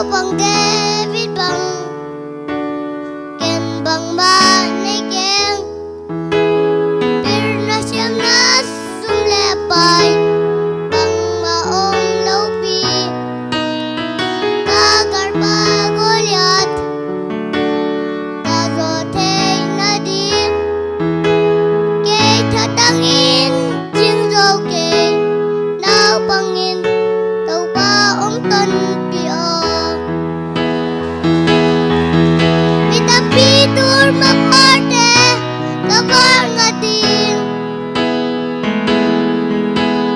bang David bang ken bang manigeng pirna siyam na sumlepay bang maong lawpi kagar pagulyat kagotay na din kay tatangin jingzaw kay naw pangin tau pa ton pio pitur maparte kabar ngatin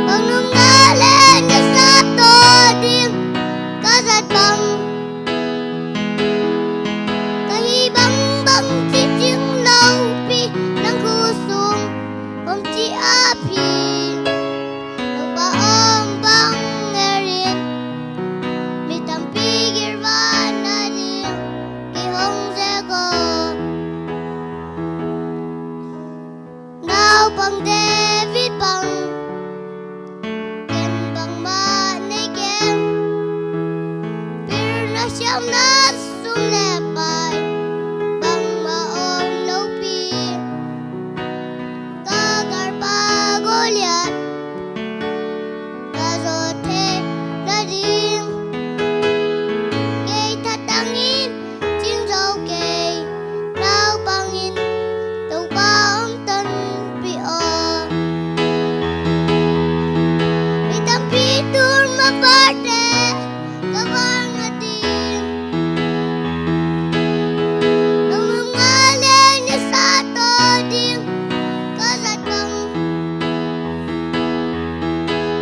panungalen niya sa toding kasat bang kahibang bang cicing laupi ng kusong pamci api nagpaong bang ngerin mitampigir ba na rin kihong sego now pang David pang ken bang manigeng pirna siyam na sumlepay bang maong lawpi kagar pagulyat kazote na rin kay tatangin jingzaw kay naw pangin tau paong ton pio pitur maparte kabar ngatin nangungalan niya sa toding kasat bang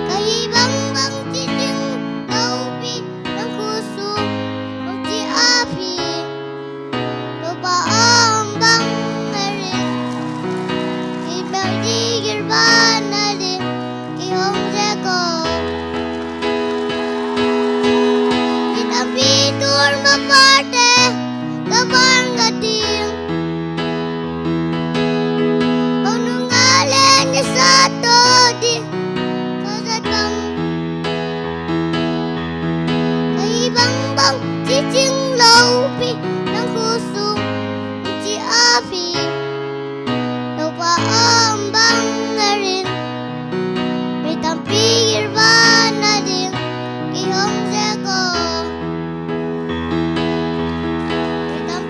kahibang bang cicing laupi ng kusong pamci api lupaang bang ngerin ibang digir ba na rin kihong sego pitur maparte kabar ngatin panungalen niya sa toding kasat bang kahibang bang cicing laupi ng kusong pamci api lupaang bang ngerin mitampigir ba na rin kihong sego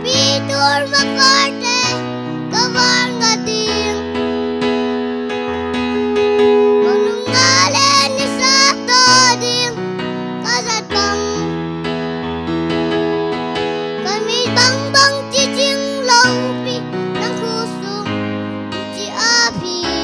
pitur maparte kabar ngatin panungalen niya sa toding kasat bang kami bang cicing laupi ng kusong pamci api